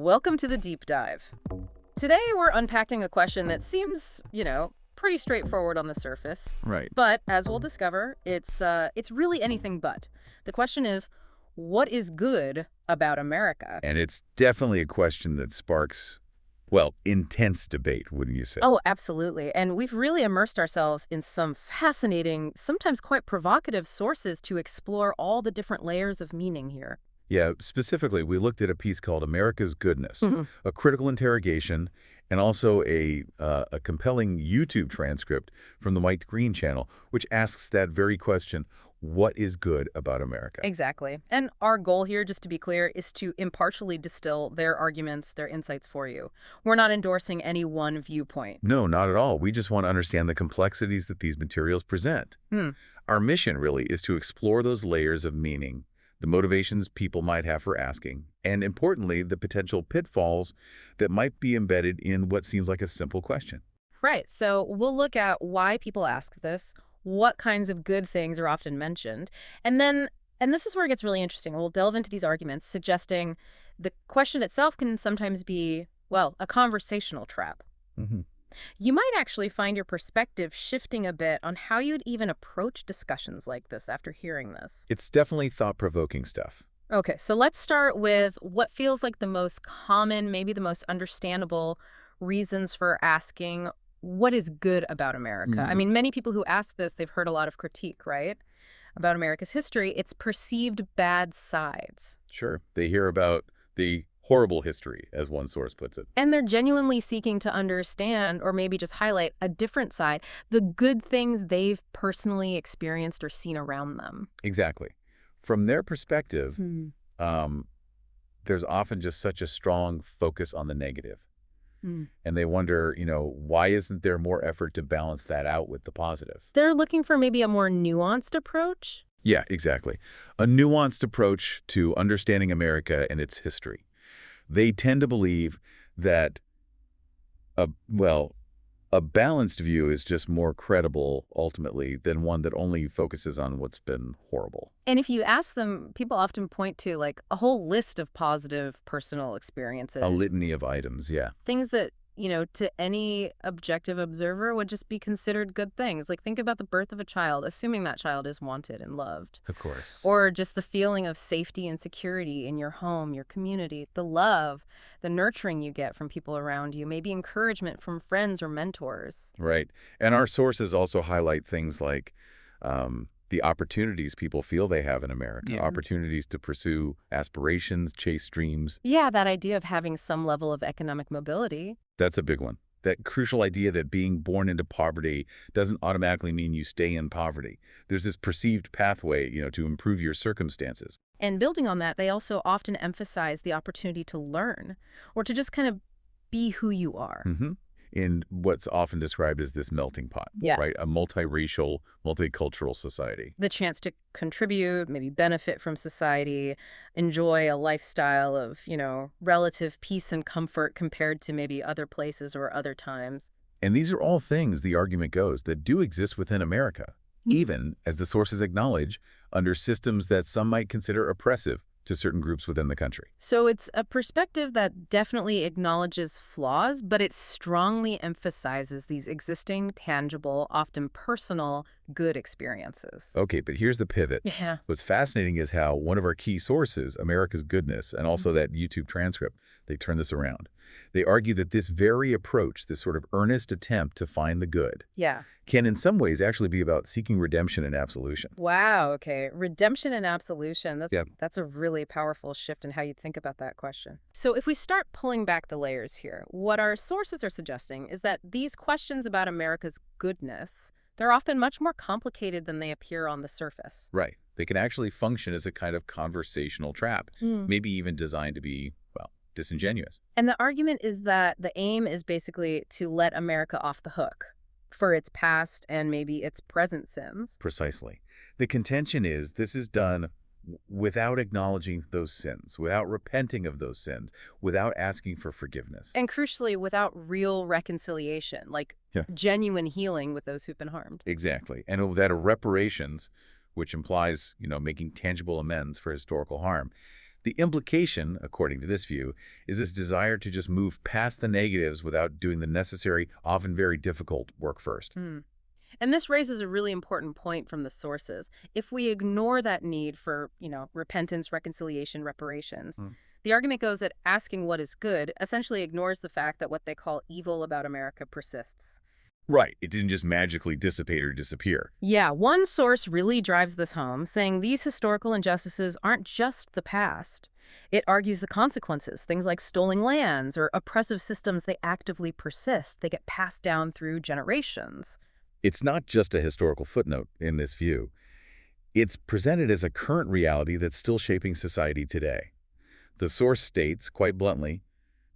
Welcome to the deep dive. Today we're unpacking a question that seems, pretty straightforward on the surface. Right. But as we'll discover, it's really anything but. The question is, what is good about America? And it's definitely a question that sparks, well, intense debate, wouldn't you say? Oh, absolutely. And we've really immersed ourselves in some fascinating, sometimes quite provocative sources to explore all the different layers of meaning here. Yeah, specifically, we looked at a piece called America's Goodness, Mhm. a critical interrogation, and also a compelling YouTube transcript from the White Green channel, which asks that very question, what is good about America? Exactly. And our goal here, just to be clear, is to impartially distill their arguments, their insights for you. We're not endorsing any one viewpoint. No, not at all. We just want to understand the complexities that these materials present. Hmm. Our mission really is to explore those layers of meaning, the motivations people might have for asking, and importantly, the potential pitfalls that might be embedded in what seems like a simple question. Right. So we'll look at why people ask this, what kinds of good things are often mentioned, and this is where it gets really interesting. We'll delve into these arguments, suggesting the question itself can sometimes be, well, a conversational trap. hmm You might actually find your perspective shifting a bit on how you'd even approach discussions like this after hearing this. It's definitely thought-provoking stuff. Okay, so let's start with what feels like the most common, maybe the most understandable reasons for asking what is good about America. I Mm, mean, many people who ask this, they've heard a lot of critique, right? About America's history, its perceived bad sides. sure. They hear about the horrible history, as one source puts it. And they're genuinely seeking to understand or maybe just highlight a different side, the good things they've personally experienced or seen around them. Exactly. From their perspective, Hmm. um, there's often just such a strong focus on the negative. Hmm. And they wonder, why isn't there more effort to balance that out with the positive? They're looking for maybe a more nuanced approach. Yeah, exactly. A nuanced approach to understanding America and its history. They tend to believe that a balanced view is just more credible, ultimately, than one that only focuses on what's been horrible. And if you ask them, people often point to like a whole list of positive personal A experiences, litany of items, yeah. things that, to any objective observer would just be considered good things. Like think about the birth of a child, assuming that child is wanted and loved. Of course. Or just the feeling of safety and security in your home, your community, the love, the nurturing you get from people around you, maybe encouragement from friends or mentors. Right. And our sources also highlight things like the opportunities people feel they have in America, Yeah. opportunities to pursue aspirations, chase dreams. Yeah, that idea of having some level of economic mobility. That's a big one. That crucial idea that being born into poverty doesn't automatically mean you stay in poverty. There's this perceived pathway, to improve your circumstances. And building on that, they also often emphasize the opportunity to learn or to just kind of be who you are. hmm In what's often described as this melting pot, Yeah. right? A multiracial, multicultural society. The chance to contribute, maybe benefit from society, enjoy a lifestyle of, relative peace and comfort compared to maybe other places or other times. And these are all things, the argument goes, that do exist within America, even, as the sources acknowledge, under systems that some might consider oppressive to certain groups within the country. So it's a perspective that definitely acknowledges flaws, but it strongly emphasizes these existing, tangible, often personal, good experiences. Okay, but here's the pivot. Yeah. What's fascinating is how one of our key sources, America's Goodness, and also that YouTube transcript, they turn this around. They argue that this very approach, this sort of earnest attempt to find the good, Yeah. can in some ways actually be about seeking redemption and absolution. Wow, okay. Redemption and absolution. Yep. That's a really powerful shift in how you think about that question. So if we start pulling back the layers here, what our sources are suggesting is that these questions about America's goodness, they're often much more complicated than they appear on the surface. Right. They can actually function as a kind of conversational trap, maybe even designed to be, well, disingenuous. And the argument is that the aim is basically to let America off the hook for its past and maybe its present sins. Precisely. The contention is this is done without acknowledging those sins, without repenting of those sins, without asking for forgiveness. And crucially, without real reconciliation, like Yeah. genuine healing with those who've been harmed. Exactly. And without reparations, which implies, making tangible amends for historical harm. The implication, according to this view, is this desire to just move past the negatives without doing the necessary, often very difficult work first. Hmm. And this raises a really important point from the sources. If we ignore that need for, repentance, reconciliation, reparations, Mm. the argument goes that asking what is good essentially ignores the fact that what they call evil about America persists. Right. It didn't just magically dissipate or disappear. Yeah, one source really drives this home, saying these historical injustices aren't just the past. It argues the consequences, things like stolen lands or oppressive systems, they actively persist. They get passed down through generations. It's not just a historical footnote in this view. It's presented as a current reality that's still shaping society today. The source states, quite bluntly,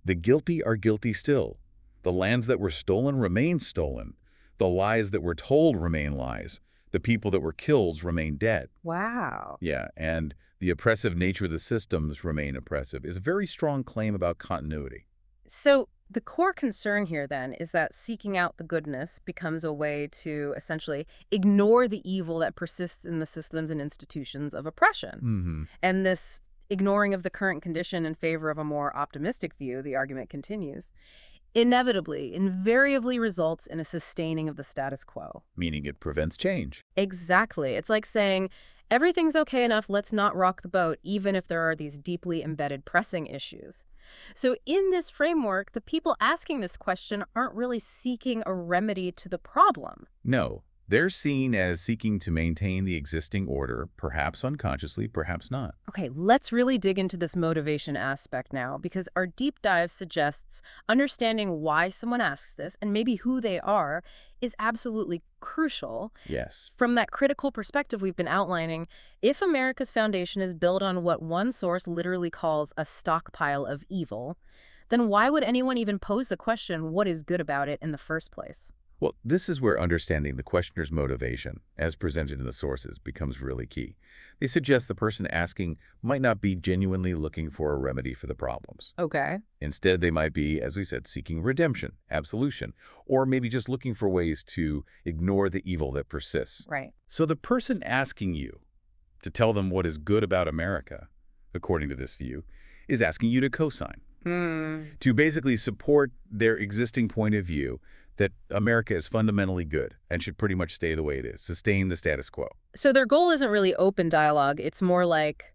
the guilty are guilty still. The lands that were stolen remain stolen. The lies that were told remain lies. The people that were killed remain dead. Wow. Yeah, and the oppressive nature of the systems remain oppressive is a very strong claim about continuity. So the core concern here then is that seeking out the goodness becomes a way to essentially ignore the evil that persists in the systems and institutions of oppression. Mm-hmm. And this ignoring of the current condition in favor of a more optimistic view, the argument continues, inevitably, invariably results in a sustaining of the status quo. Meaning it prevents change. Exactly. It's like saying, everything's okay enough, let's not rock the boat, even if there are these deeply embedded pressing issues. So in this framework, the people asking this question aren't really seeking a remedy to the problem. No, they're seen as seeking to maintain the existing order, perhaps unconsciously, perhaps not. Okay, let's really dig into this motivation aspect now, because our deep dive suggests understanding why someone asks this and maybe who they are is absolutely crucial. Yes. From that critical perspective we've been outlining, if America's foundation is built on what one source literally calls a stockpile of evil, then why would anyone even pose the question, what is good about it in the first place? Well, this is where understanding the questioner's motivation, as presented in the sources, becomes really key. They suggest the person asking might not be genuinely looking for a remedy for the problems. Okay. Instead, they might be, as we said, seeking redemption, absolution, or maybe just looking for ways to ignore the evil that persists. Right. So the person asking you to tell them what is good about America, according to this view, is asking you to co-sign, to basically support their existing point of view that America is fundamentally good and should pretty much stay the way it is, sustain the status quo. So their goal isn't really open dialogue. It's more like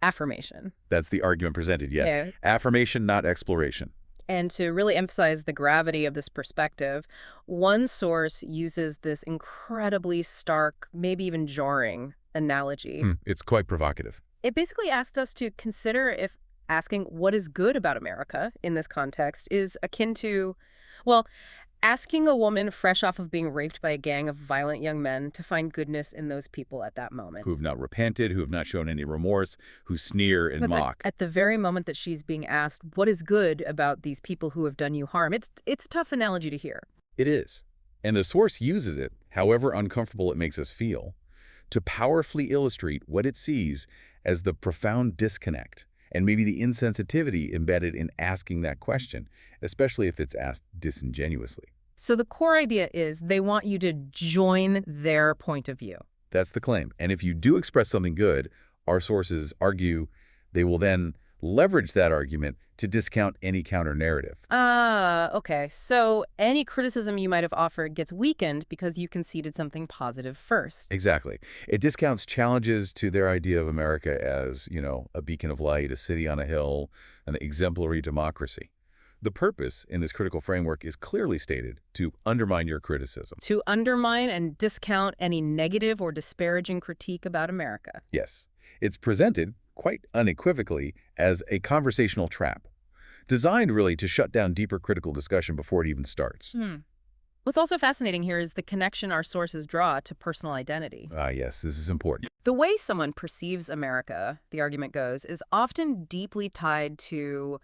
affirmation. That's the argument presented, yes. Yeah. Affirmation, not exploration. And to really emphasize the gravity of this perspective, one source uses this incredibly stark, maybe even jarring analogy. It's quite provocative. It basically asks us to consider if asking what is good about America in this context is akin to, well, asking a woman fresh off of being raped by a gang of violent young men to find goodness in those people at that moment. Who have not repented, who have not shown any remorse, who sneer and But mock. at the very moment that she's being asked, what is good about these people who have done you harm? It's a tough analogy to hear. It is. And the source uses it, however uncomfortable it makes us feel, to powerfully illustrate what it sees as the profound disconnect and maybe the insensitivity embedded in asking that question, especially if it's asked disingenuously. So the core idea is they want you to join their point of view. That's the claim. And if you do express something good, our sources argue they will then leverage that argument to discount any counter-narrative. Okay. So any criticism you might have offered gets weakened because you conceded something positive first. Exactly. It discounts challenges to their idea of America as, a beacon of light, a city on a hill, an exemplary democracy. The purpose in this critical framework is clearly stated: to undermine your criticism. To undermine and discount any negative or disparaging critique about America. Yes. It's presented, quite unequivocally, as a conversational trap, designed really to shut down deeper critical discussion before it even starts. What's also fascinating here is the connection our sources draw to personal identity. Yes, this is important. The way someone perceives America, the argument goes, is often deeply tied to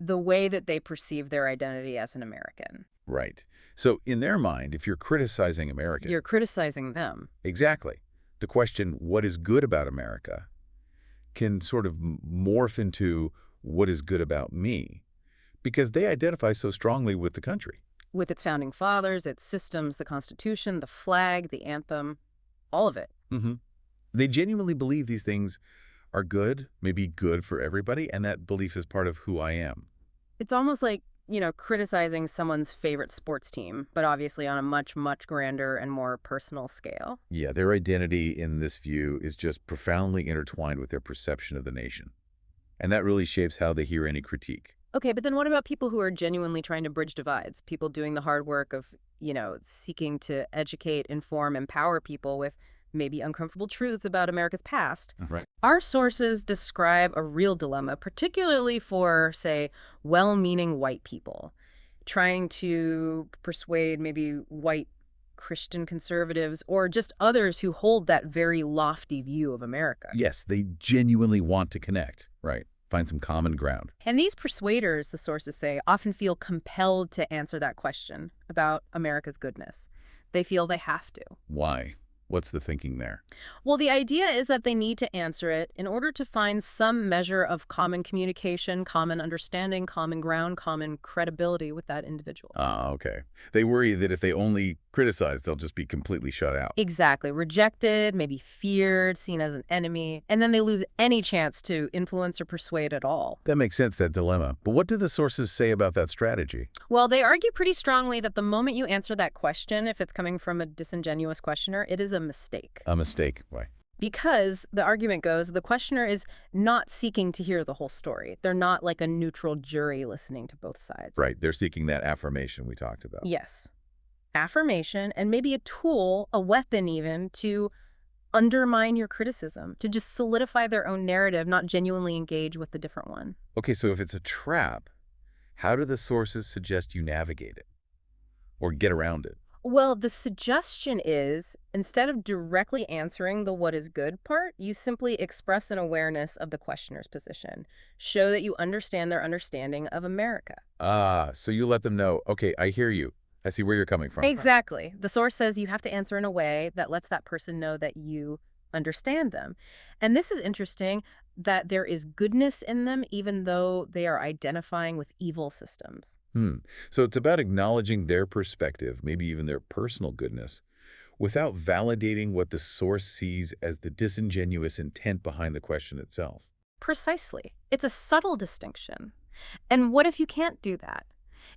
the way that they perceive their identity as an American. Right. So in their mind, if you're criticizing America... You're criticizing them. Exactly. The question, what is good about America, can sort of morph into what is good about me, because they identify so strongly with the country. With its founding fathers, its systems, the Constitution, the flag, the anthem, all of it. They genuinely believe these things are good, maybe good for everybody, and that belief is part of who I am. It's almost like, criticizing someone's favorite sports team, but obviously on a much, much grander and more personal scale. Yeah, their identity in this view is just profoundly intertwined with their perception of the nation. And that really shapes how they hear any critique. Okay, but then what about people who are genuinely trying to bridge divides? People doing the hard work of, seeking to educate, inform, empower people with maybe uncomfortable truths about America's past. Right. Our sources describe a real dilemma, particularly for, say, well-meaning white people, trying to persuade maybe white Christian conservatives or just others who hold that very lofty view of America. Yes, they genuinely want to connect, right? Find some common ground. And these persuaders, the sources say, often feel compelled to answer that question about America's goodness. They feel they have to. Why? What's the thinking there? Well, the idea is that they need to answer it in order to find some measure of common communication, common understanding, common ground, common credibility with that individual. Ah, okay. They worry that if they only criticize, they'll just be completely shut out. Exactly. Rejected, maybe feared, seen as an enemy, and then they lose any chance to influence or persuade at all. That makes sense, that dilemma. But what do the sources say about that strategy? Well, they argue pretty strongly that the moment you answer that question, if it's coming from a disingenuous questioner, it is a mistake. A mistake. Why? Because the argument goes, the questioner is not seeking to hear the whole story. They're not like a neutral jury listening to both sides. Right. They're seeking that affirmation we talked about. Yes. Affirmation and maybe a tool, a weapon even, to undermine your criticism, to just solidify their own narrative, not genuinely engage with the different one. Okay, so if it's a trap, how do the sources suggest you navigate it or get around it? Well, the suggestion is, instead of directly answering the what is good part, you simply express an awareness of the questioner's position. Show that you understand their understanding of America. Ah, so you let them know, okay, I hear you. I see where you're coming from. Exactly. The source says you have to answer in a way that lets that person know that you understand them. And this is interesting, that there is goodness in them even though they are identifying with evil systems. So it's about acknowledging their perspective, maybe even their personal goodness, without validating what the source sees as the disingenuous intent behind the question itself. Precisely. It's a subtle distinction. And what if you can't do that?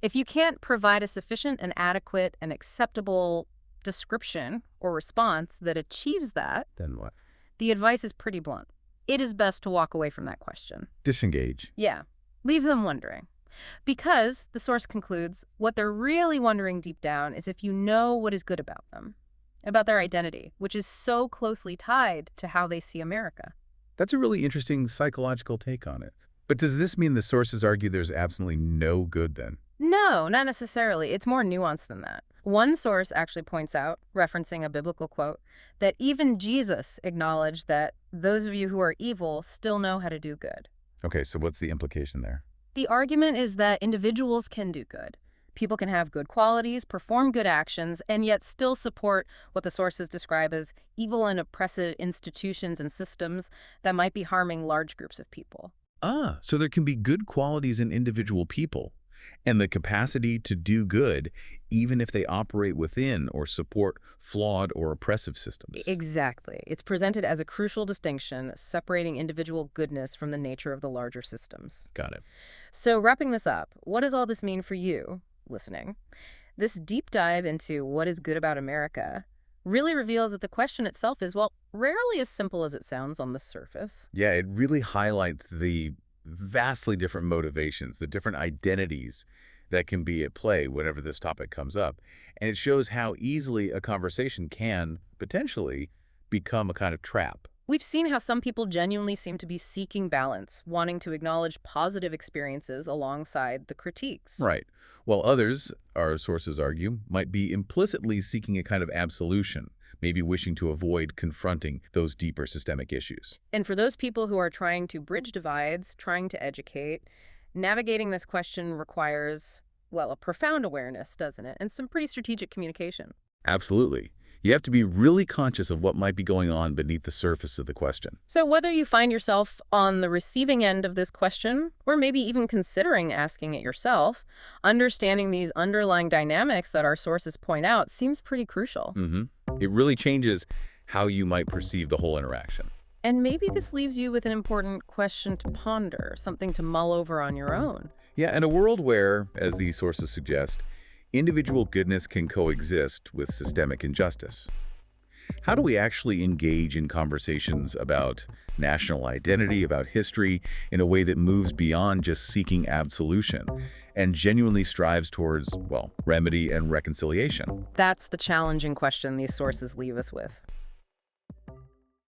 If you can't provide a sufficient and adequate and acceptable description or response that achieves that, Then what? the advice is pretty blunt. It is best to walk away from that question. Disengage. Yeah, leave them wondering. Because, the source concludes, what they're really wondering deep down is if you know what is good about them, about their identity, which is so closely tied to how they see America. That's a really interesting psychological take on it. But does this mean the sources argue there's absolutely no good then? No, not necessarily. It's more nuanced than that. One source actually points out, referencing a biblical quote, that even Jesus acknowledged that those of you who are evil still know how to do good. Okay, so what's the implication there? The argument is that individuals can do good. People can have good qualities, perform good actions, and yet still support what the sources describe as evil and oppressive institutions and systems that might be harming large groups of people. Ah, so there can be good qualities in individual people and the capacity to do good even if they operate within or support flawed or oppressive systems. Exactly. It's presented as a crucial distinction, separating individual goodness from the nature of the larger systems. Got it. So wrapping this up, what does all this mean for you, listening? This deep dive into what is good about America really reveals that the question itself is, well, rarely as simple as it sounds on the surface. Yeah, it really highlights the vastly different motivations, the different identities that can be at play whenever this topic comes up. And it shows how easily a conversation can potentially become a kind of trap. We've seen how some people genuinely seem to be seeking balance, wanting to acknowledge positive experiences alongside the critiques. Right. While others, our sources argue, might be implicitly seeking a kind of absolution, maybe wishing to avoid confronting those deeper systemic issues. And for those people who are trying to bridge divides, trying to educate, navigating this question requires, well, a profound awareness, doesn't it? And some pretty strategic communication. Absolutely. You have to be really conscious of what might be going on beneath the surface of the question. So whether you find yourself on the receiving end of this question, or maybe even considering asking it yourself, understanding these underlying dynamics that our sources point out seems pretty crucial. It really changes how you might perceive the whole interaction. And maybe this leaves you with an important question to ponder, something to mull over on your own. Yeah, in a world where, as these sources suggest, individual goodness can coexist with systemic injustice, how do we actually engage in conversations about national identity, about history, in a way that moves beyond just seeking absolution and genuinely strives towards, well, remedy and reconciliation? That's the challenging question these sources leave us with.